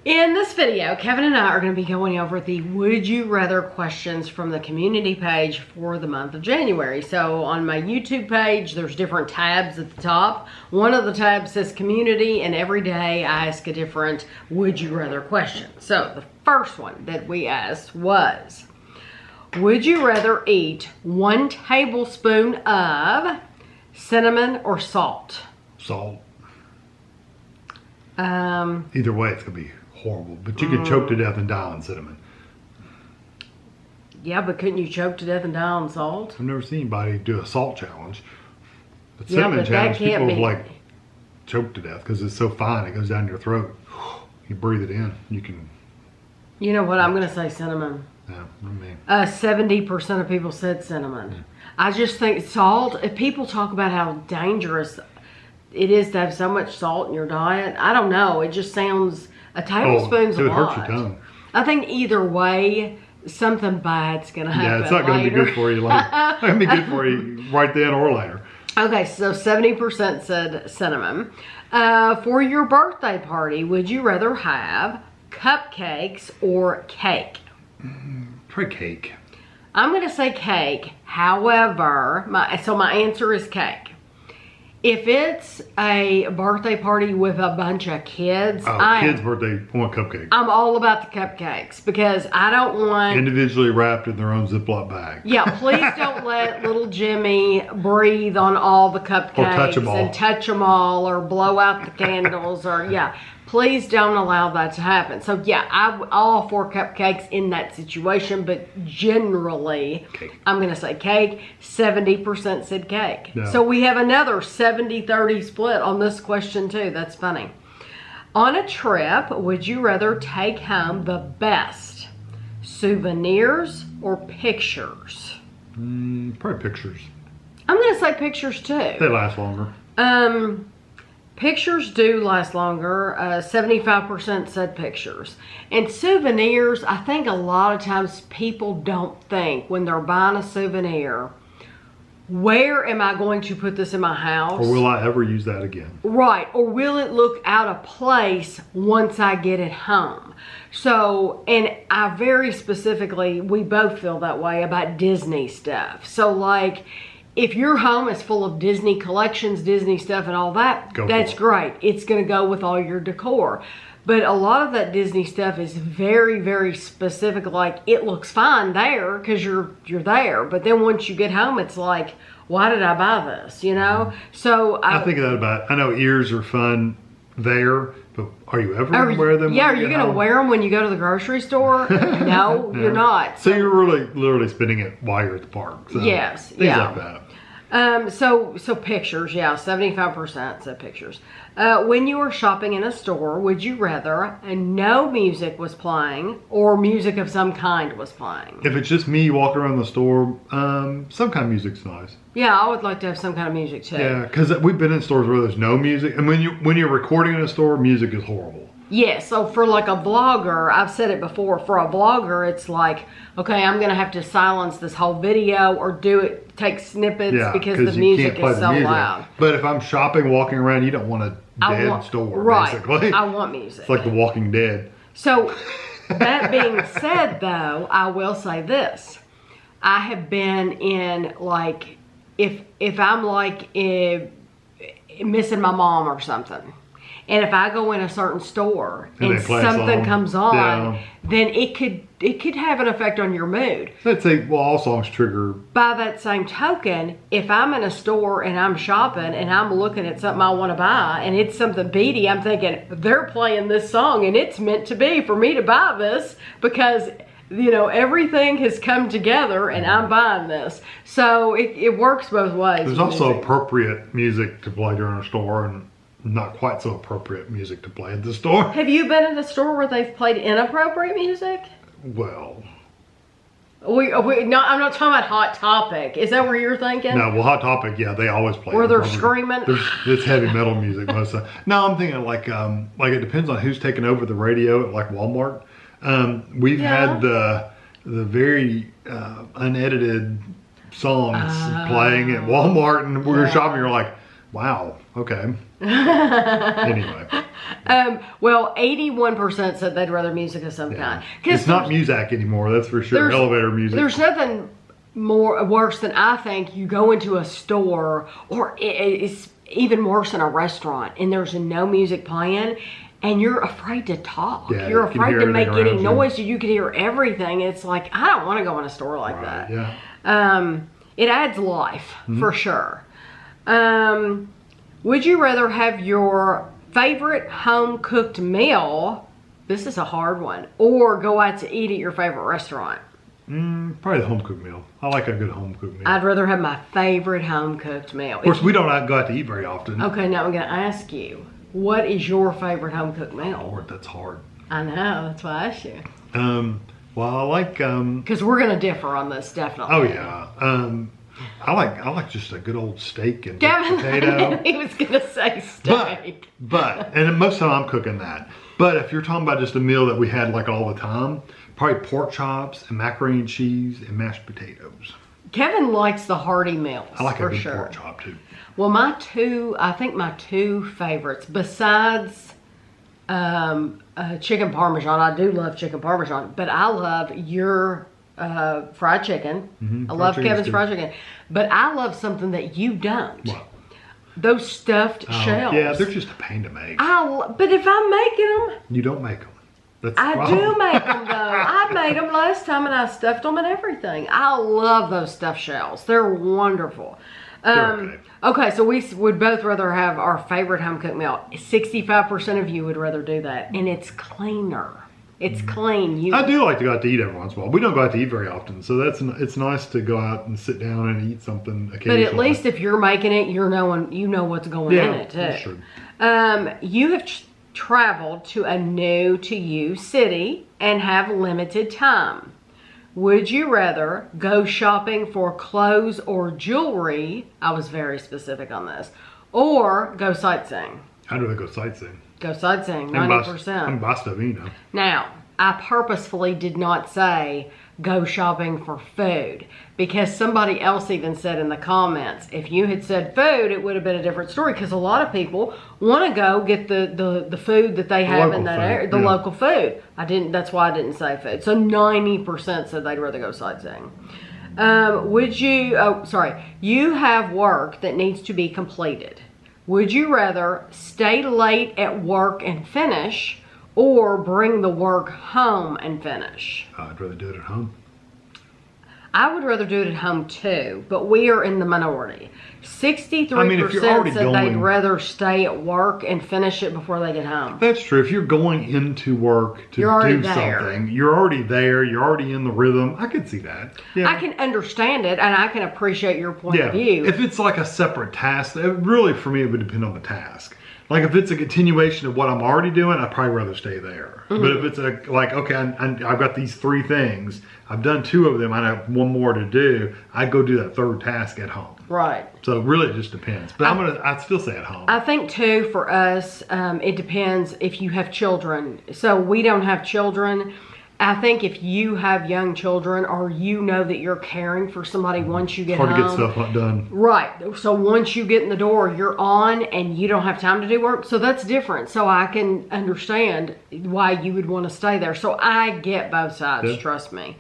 In this video, Kevin and I are going to be going over the Would You Rather questions from the community page for the month of January. So on my YouTube page, there's different tabs at the top. One of the tabs says community, and every day I ask a different Would You Rather question. So the first one that we asked was, would you rather eat 1 tablespoon of cinnamon or salt? Salt. Either way, it's going to be horrible, but you could choke to death and die on cinnamon. Yeah, but couldn't you choke to death and die on salt? I've never seen anybody do a salt challenge. But Yeah, cinnamon but that challenge, can't people be. like choke to death because it's so fine, it goes down your throat. You breathe it in, you can. You know what? I'm going to say cinnamon. Yeah, I mean. 70% of people said cinnamon. Yeah. I just think salt, if people talk about how dangerous it is to have so much salt in your diet, I don't know. It just sounds, a tablespoon's it would a lot. hurt your tongue. I think either way, something bad's going to happen. Yeah, it's not going to be good for you. Like, it's going to be good for you right then or later. Okay, so 70% said cinnamon. For your birthday party, would you rather have cupcakes or cake? Try cake. I'm going to say cake. However, my answer is cake. If it's a birthday party with a bunch of kids, Kids' birthday, want cupcakes. I'm all about the cupcakes because I don't want... Individually wrapped in their own Ziploc bag. Yeah, please don't let little Jimmy breathe on all the cupcakes. Or touch them all. And touch them all or blow out the candles or, yeah. Please don't allow that to happen. So, yeah, I'm all for cupcakes in that situation, but generally, Cake. I'm going to say cake. 70% said cake. Yeah. So, we have another 70-30 split on this question, too. That's funny. On a trip, would you rather take home the best souvenirs or pictures? Probably pictures. I'm going to say pictures, too. They last longer. Pictures do last longer. 75% said pictures. And souvenirs, I think a lot of times people don't think when they're buying a souvenir, where am I going to put this in my house? Or will I ever use that again? Right. Or will it look out of place once I get it home? So, and I very specifically, we both feel that way about Disney stuff. So like, if your home is full of Disney collections, Disney stuff and all that, that's great. It's going to go with all your decor. But a lot of that Disney stuff is very, very specific. Like, it looks fine there because you're there. But then once you get home, it's like, why did I buy this? You know? So I think of that about, I know ears are fun there, but are you ever going to wear them? Yeah, are you going to wear them when you go to the grocery store? No, you're not. So you're really literally spending it while you're at the park. So yes. Things like that. So pictures, yeah, 75% said pictures. When you were shopping in a store, would you rather no music was playing or music of some kind was playing? If it's just me walking around the store, some kind of music's nice. Yeah, I would like to have some kind of music too. Yeah, because we've been in stores where there's no music, and when you're recording in a store, music is horrible. Yeah, so for like a vlogger, I've said it before, for a vlogger, it's like, okay, I'm going to have to silence this whole video or take snippets because the music is so loud. But if I'm shopping, walking around, you don't want a dead store, basically. I want music. It's like The Walking Dead. So, that being said, though, I will say this. I have been in, like, if I'm, like, missing my mom or something, and if I go in a certain store and something comes on, then it could have an effect on your mood. Let's say, well, all songs trigger. By that same token, if I'm in a store and I'm shopping and I'm looking at something I want to buy and it's something beady, I'm thinking, they're playing this song and it's meant to be for me to buy this because, you know, everything has come together and I'm buying this. So it works both ways. There's also appropriate music to play during a store and not quite so appropriate music to play at the store. Have you been in a store where they've played inappropriate music? Well, I'm not talking about Hot Topic. Is that where you're thinking? No, well, Hot Topic, yeah, they always play. Where they're screaming? It's heavy metal music most of the time. No, I'm thinking like it depends on who's taking over the radio at like Walmart. We've had the very unedited songs playing at Walmart, and we were shopping. You're like, wow, okay. Anyway. Well, 81% said they'd rather music of some kind. It's not music anymore, that's for sure. Elevator music. There's nothing worse than, I think, you go into a store, or it's even worse in a restaurant, and there's no music playing, and you're afraid to talk. Yeah, you're afraid to make any noise, so you. you can hear everything. It's like, I don't want to go in a store like that. Yeah. It adds life, for sure. Would you rather have your favorite home-cooked meal, this is a hard one, or go out to eat at your favorite restaurant? Probably the home-cooked meal. I like a good home-cooked meal. I'd rather have my favorite home-cooked meal. Of course, we don't go out to eat very often. Okay, now I'm going to ask you, what is your favorite home-cooked meal? Oh, Lord, that's hard. I know, that's why I asked you. Well, I like... Because we're going to differ on this, definitely. Oh, yeah. I like just a good old steak and potato. He was going to say steak. And most of the time I'm cooking that. But if you're talking about just a meal that we had like all the time, probably pork chops and macaroni and cheese and mashed potatoes. Kevin likes the hearty meals. I like for a good sure. pork chop too. Well, I think my two favorites, besides chicken parmesan, I do love chicken parmesan, but I love your fried chicken. I love Kevin's fried chicken. But I love something that you don't. What? Those stuffed shells. Yeah, they're just a pain to make. But if I'm making them, You don't make them. I do make them though. I made them last time and I stuffed them and everything. I love those stuffed shells. They're wonderful. Okay, so we would both rather have our favorite home cooked meal. 65% of you would rather do that, and it's cleaner. It's clean. I do like to go out to eat every once in a while. We don't go out to eat very often, so it's nice to go out and sit down and eat something occasionally. But at least if you're making it, you know what's going in it too. That's true. You have traveled to a new to you city and have limited time. Would you rather go shopping for clothes or jewelry? I was very specific on this. Or go sightseeing. I'd rather go sightseeing. Go sightseeing, 90%. I'm buy stuff, you know. Now, I purposefully did not say go shopping for food, because somebody else even said in the comments, if you had said food, it would have been a different story, because a lot of people want to go get the food that they have in that area, the local food. That's why I didn't say food. So 90% said they'd rather go sightseeing. You have work that needs to be completed. Would you rather stay late at work and finish, or bring the work home and finish? I'd rather do it at home. I would rather do it at home too, but we are in the minority. 63% said they'd rather stay at work and finish it before they get home. That's true. If you're going into work to do something, you're already there, you're already in the rhythm. I could see that. Yeah. I can understand it, and I can appreciate your point of view. If it's like a separate task, really for me it would depend on the task. Like if it's a continuation of what I'm already doing, I'd probably rather stay there. Mm-hmm. But if it's I've got these 3 things, I've done 2 of them, I have 1 more to do, I'd go do that 3rd task at home. Right. So really it just depends. But I'd still say at home. I think too, for us, it depends if you have children. So we don't have children. I think if you have young children, or you know that you're caring for somebody once you get home. Hard to get stuff done. Right. So once you get in the door, you're on and you don't have time to do work. So that's different. So I can understand why you would want to stay there. So I get both sides, trust me.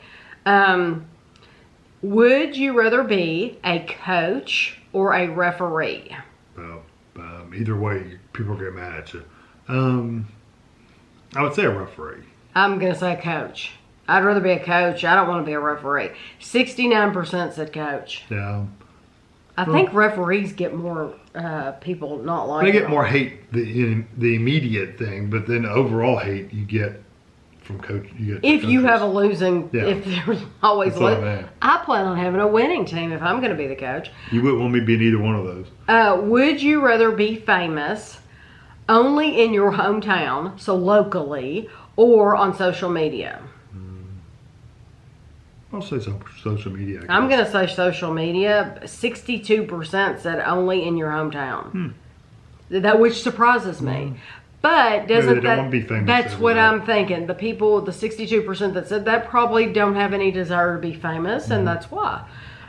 Would you rather be a coach or a referee? Well, either way, people get mad at you. I would say a referee. I'm going to say coach. I'd rather be a coach. I don't want to be a referee. 69% said coach. Yeah. I think referees get more people not liking them. They get more hate, the immediate thing, but then overall hate you get from coach. If you have a losing, if there's always losing. I plan on having a winning team if I'm going to be the coach. You wouldn't want me to be in either one of those. Would you rather be famous only in your hometown, so locally, or on social media? I'll say social media. I'm going to say social media. 62% said only in your hometown. Which surprises me. But doesn't they don't want to be famous. That's what I'm thinking. The 62% that said that probably don't have any desire to be famous, and that's why.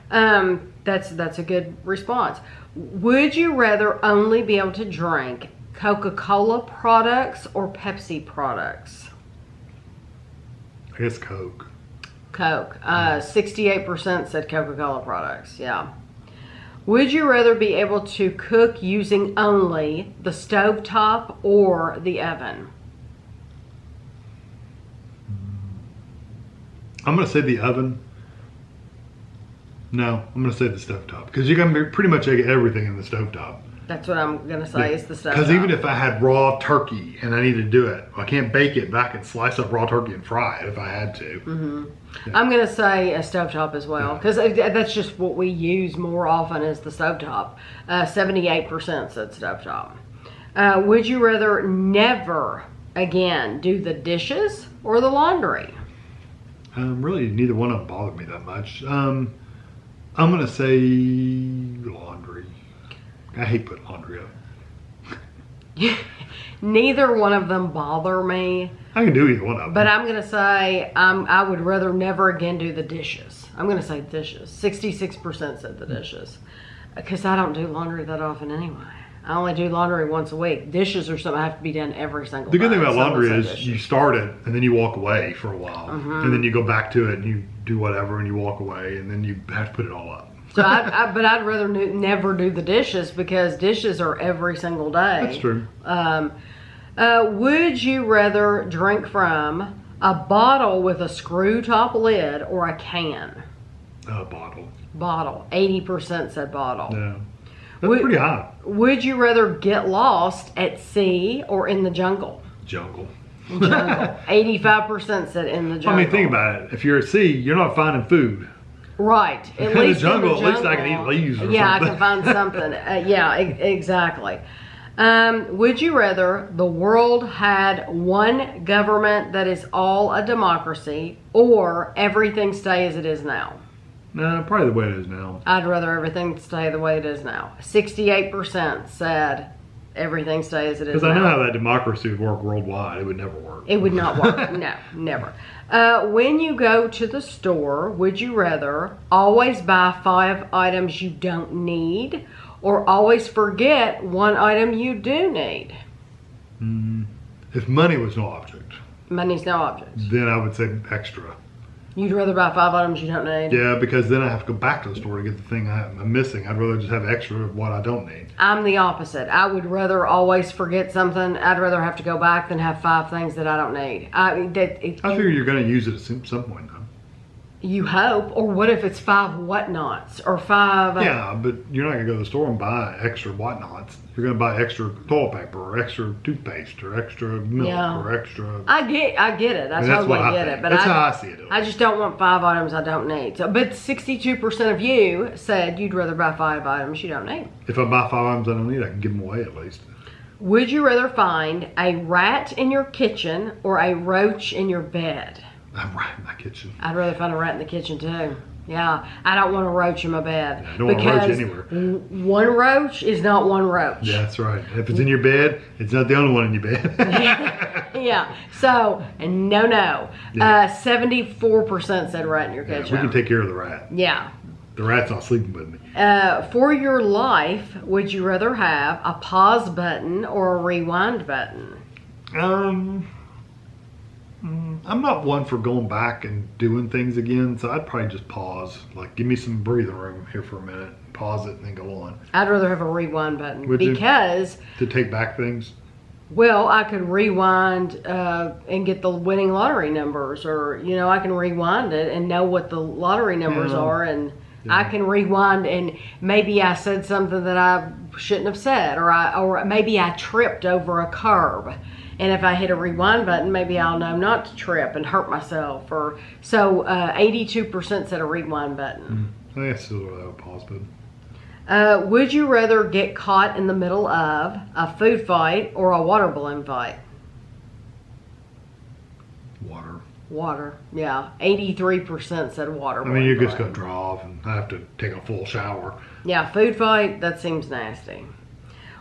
That's a good response. Would you rather only be able to drink Coca-Cola products or Pepsi products? I guess Coke. Coke. 68% said Coca-Cola products. Yeah. Would you rather be able to cook using only the stovetop or the oven? I'm going to say the oven. No, I'm going to say the stovetop. Because you can pretty much get everything in the stovetop. That's what I'm going to say is the stovetop. Because even if I had raw turkey and I need to do it, I can't bake it, but I can slice up raw turkey and fry it if I had to. Mm-hmm. Yeah. I'm going to say a stovetop as well. Because that's just what we use more often is the stovetop. 78% said stovetop. Would you rather never again do the dishes or the laundry? Really, neither one of them bother me that much. I'm going to say laundry. I hate putting laundry up. Neither one of them bother me. I can do either one of them. But I'm going to say I would rather never again do the dishes. I'm going to say dishes. 66% said the dishes. Because I don't do laundry that often anyway. I only do laundry once a week. Dishes are something I have to be done every single day. The good thing about laundry is you start it and then you walk away for a while. Mm-hmm. And then you go back to it and you do whatever and you walk away and then you have to put it all up. So but I'd rather never do the dishes because dishes are every single day. That's true. Would you rather drink from a bottle with a screw top lid or a can? Bottle. Bottle. 80% said bottle. Yeah. That's pretty high. Would you rather get lost at sea or in the jungle? Jungle. 85% said in the jungle. I mean, think about it. If you're at sea, you're not finding food. Right. At least in the jungle, at least I can eat leaves or something. Yeah, I can find something. Exactly. Would you rather the world had one government that is all a democracy or everything stay as it is now? No, probably the way it is now. I'd rather everything stay the way it is now. 68% said everything stay as it is now. Because I know how that democracy would work worldwide. It would never work. It would not work. No, never. When you go to the store, would you rather always buy 5 items you don't need or always forget 1 item you do need? If money was no object. Money's no object. Then I would say extra. You'd rather buy 5 items you don't need? Yeah, because then I have to go back to the store to get the thing I'm missing. I'd rather just have extra of what I don't need. I'm the opposite. I would rather always forget something. I'd rather have to go back than have 5 things that I don't need. I figure you're going to use it at some point, though. You hope. Or what if it's 5 whatnots? Or 5... Yeah, but you're not going to go to the store and buy extra whatnots. You're going to buy extra toilet paper or extra toothpaste or extra milk or extra... I get it. I totally get it. But that's how I see it. I just don't want 5 items I don't need. So, but 62% of you said you'd rather buy 5 items you don't need. If I buy 5 items I don't need, I can give them away at least. Would you rather find a rat in your kitchen or a roach in your bed? A rat in my kitchen. I'd rather find a rat in the kitchen too. Yeah, I don't want a roach in my bed. Yeah, I don't want a roach anywhere. One roach is not one roach. Yeah, that's right. If it's in your bed, it's not the only one in your bed. Yeah. So, no. Yeah. 74% said rat in your kitchen. We can take care of the rat. Yeah. The rat's not sleeping with me. For your life, would you rather have a pause button or a rewind button? I'm not one for going back and doing things again, so I'd probably just pause. Like, give me some breathing room here for a minute, pause it, and then go on. I'd rather have a rewind button. Would because... To take back things? Well, I could rewind and get the winning lottery numbers, or, I can rewind it and know what the lottery numbers are, and I can rewind and maybe I said something that I shouldn't have said, or maybe I tripped over a curb. And if I hit a rewind button, maybe I'll know not to trip and hurt myself. So 82% said a rewind button. I think that's still a pause button. Would you rather get caught in the middle of a food fight or a water balloon fight? Water, yeah. 83% said water balloon. I mean, you're just going to draw off and I have to take a full shower. Yeah, food fight, that seems nasty.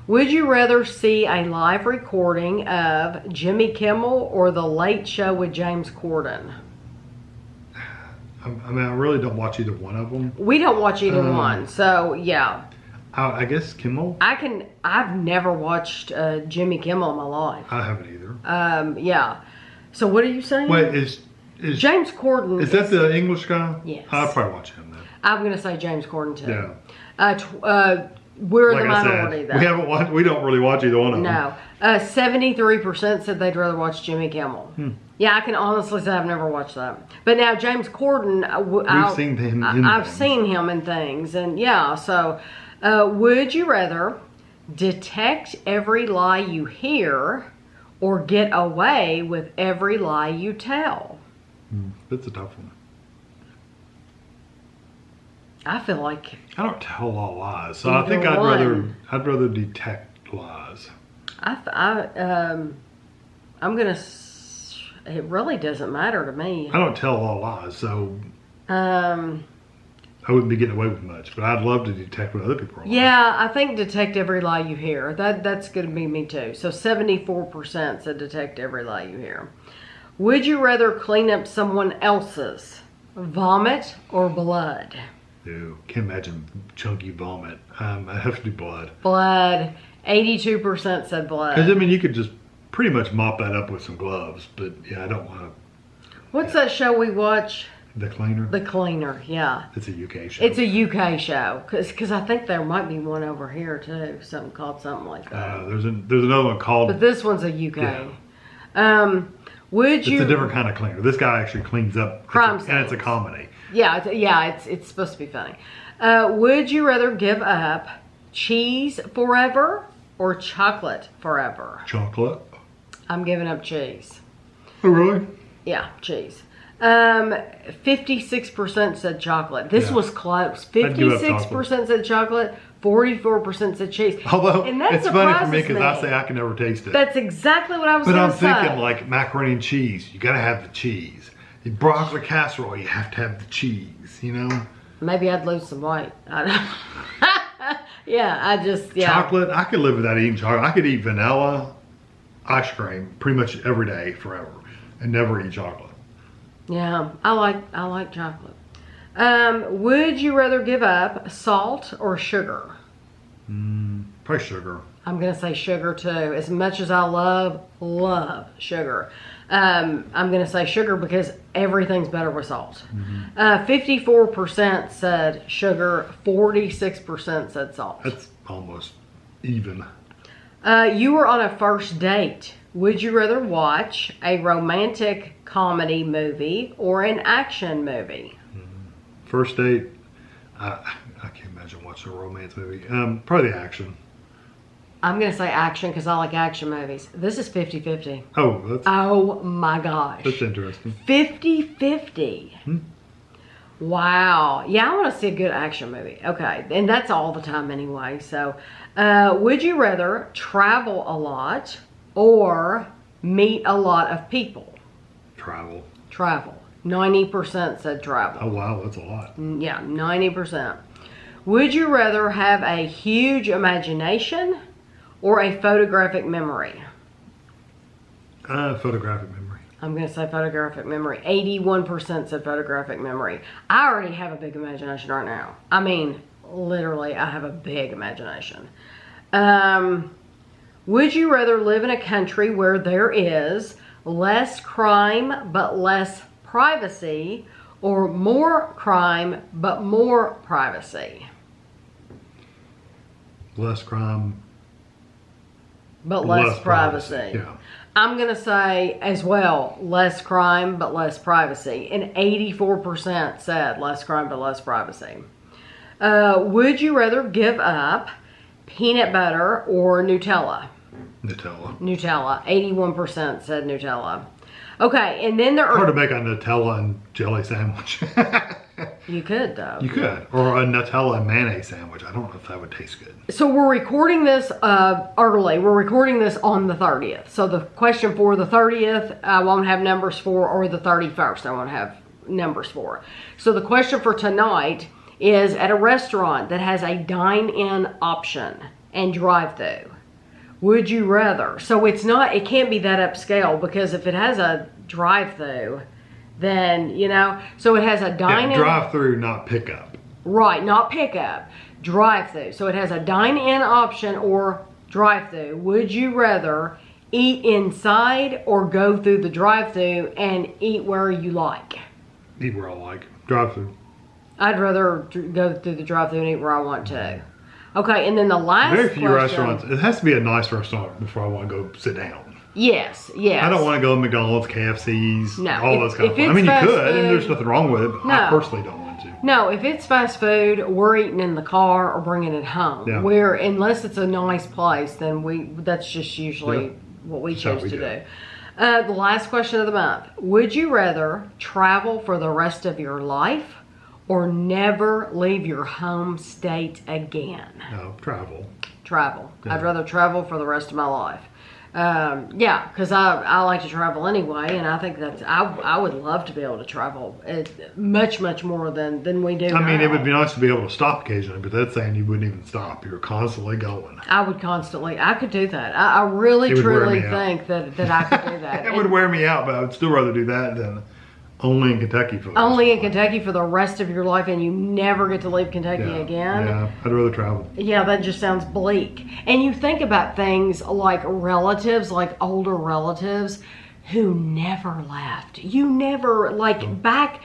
Would you rather see a live recording of Jimmy Kimmel or The Late Show with James Corden? I mean, I really don't watch either one of them. We don't watch either one, so yeah. I guess Kimmel. I've never watched Jimmy Kimmel in my life. I haven't either. Yeah. So what are you saying? Wait, is James Corden? Is that the English guy? Yes. I'll probably watch him then. I'm gonna say James Corden too. Yeah. We're like the minority I said, we don't really watch either one of them. No. 73% said they'd rather watch Jimmy Kimmel. Yeah, I can honestly say I've never watched that. But now James Corden, We've seen him in I've things. seen him in things, and yeah. So, would you rather detect every lie you hear, or get away with every lie you tell? That's a tough one. I feel like I don't tell a lot of lies, so I Either think one. I'd rather detect lies. I'm gonna. It really doesn't matter to me. I don't tell a lot of lies, so Um. I wouldn't be getting away with much. But I'd love to detect what other people are lying. Yeah, I think detect every lie you hear. That's going to be me too. So 74% said detect every lie you hear. Would you rather clean up someone else's vomit or blood? Ew, can't imagine chunky vomit. I have to do blood. Blood. 82% said blood. Because I mean, you could just pretty much mop that up with some gloves. But yeah, I don't want to. What's that show we watch? The Cleaner. The Cleaner. Yeah. It's a UK show. It's a UK show. Because I think there might be one over here too. Something called something like that. There's another one called. But this one's a UK. Yeah. Would you? It's a different kind of cleaner. This guy actually cleans up Crime and it's a scenes. comedy. Yeah, it's supposed to be funny. Would you rather give up cheese forever or chocolate forever? Chocolate. I'm giving up cheese. Oh really? Yeah, cheese. 56% said chocolate. This was close. I'd give up 56% said chocolate. 44% said cheese. Although and that it's funny for me surprises because I say I can never taste it. That's exactly what I was But going I'm to say. thinking like macaroni and cheese. You gotta have the cheese. The broccoli casserole, you have to have the cheese. You know. Maybe I'd lose some weight. I don't. Yeah. Chocolate. I could live without eating chocolate. I could eat vanilla ice cream pretty much every day forever, and never eat chocolate. Yeah, I like chocolate. Would you rather give up salt or sugar? Probably sugar. I'm gonna say sugar too. As much as I love sugar, I'm gonna say sugar because everything's better with salt. 54% said sugar. 46% said salt. That's almost even. You were on a first date. Would you rather watch a romantic comedy movie or an action movie? First date. I can't imagine watching a romance movie. Probably the action. I'm going to say action because I like action movies. This is 50-50. Oh, Oh my gosh. that's interesting. 50-50. Wow. Yeah, I want to see a good action movie. Okay. And that's all the time anyway. So, would you rather travel a lot or meet a lot of people? Travel. Travel. 90% said travel. Oh wow, that's a lot. Yeah, 90%. Would you rather have a huge imagination or a photographic memory? Photographic memory. I'm going to say photographic memory. 81% said photographic memory. I already have a big imagination right now. I mean, literally, I have a big imagination. Would you rather live in a country where there is less crime but less privacy, or more crime but more privacy? Less crime. But less privacy. Yeah. I'm going to say as well, less crime but less privacy. And 84% said less crime but less privacy. Would you rather give up peanut butter or Nutella? Nutella. Nutella. 81% said Nutella. Okay, and then there Hard to are... make a Nutella and jelly sandwich. You could, though. You could. Or a Nutella and mayonnaise sandwich. I don't know if that would taste good. So we're recording this early. We're recording this on the 30th. So the question for the 30th, I won't have numbers for, or the 31st, I won't have numbers for. So the question for tonight is at a restaurant that has a dine-in option and drive-through. Would you rather? So it can't be that upscale, because if it has a drive-through, then, so it has a dine-in. Yeah, drive-through, not pickup. Right, not pickup. drive-through. So it has a dine-in option or drive-through. Would you rather eat inside or go through the drive-through and eat where you like? Eat where I like. Drive-through. I'd rather go through the drive-through and eat where I want to. Okay, and then the last Very few question, restaurants. It has to be a nice restaurant before I want to go sit down. Yes. I don't want to go to McDonald's, KFC's, No, all those kind of if I mean, you it's could, fast and there's food- nothing wrong with it, but No. I personally don't want to. No, if it's fast food, we're eating in the car or bringing it home. Yeah. Unless it's a nice place, then that's just usually what we That's how choose we to do do. it. The last question of the month. Would you rather travel for the rest of your life or never leave your home state again? No, travel. Travel. Yeah. I'd rather travel for the rest of my life. Yeah, because I like to travel anyway, and I think I would love to be able to travel much more than we do. I mean, now. it would be nice to be able to stop occasionally, but that's saying you wouldn't even stop. You're constantly going. I would constantly. I could do that. I really It would wear truly me out. think that I could do that. It would wear me out, but I would still rather do that than only in Kentucky for the Only in rest of Kentucky for the rest of your life, and you never get to leave Kentucky my life. again. Yeah, I'd rather travel. Yeah, that just sounds bleak. And you think about things like relatives, like older relatives who never left. You never, back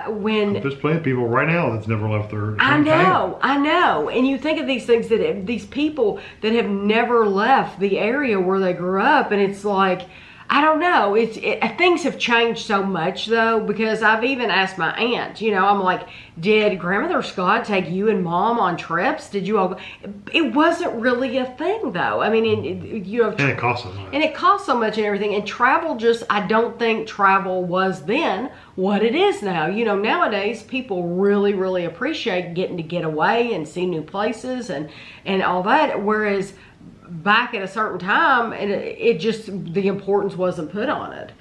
when... There's plenty of people right now that's never left their I hometown. know. And you think of these things these people that have never left the area where they grew up, and it's like, I don't know. Things have changed so much though, because I've even asked my aunt, I'm like, did Grandmother Scott take you and Mom on trips? Did you all go? It wasn't really a thing though. I mean, And it costs so much. and it costs so much and everything. And travel I don't think travel was then what it is now. Nowadays people really appreciate getting to get away and see new places and all that. Whereas back at a certain time, and it just, the importance wasn't put on it.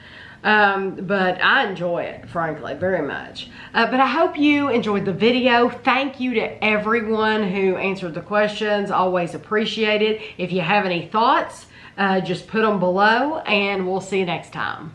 But I enjoy it, frankly, very much. But I hope you enjoyed the video. Thank you to everyone who answered the questions. Always appreciate it. If you have any thoughts, just put them below, and we'll see you next time.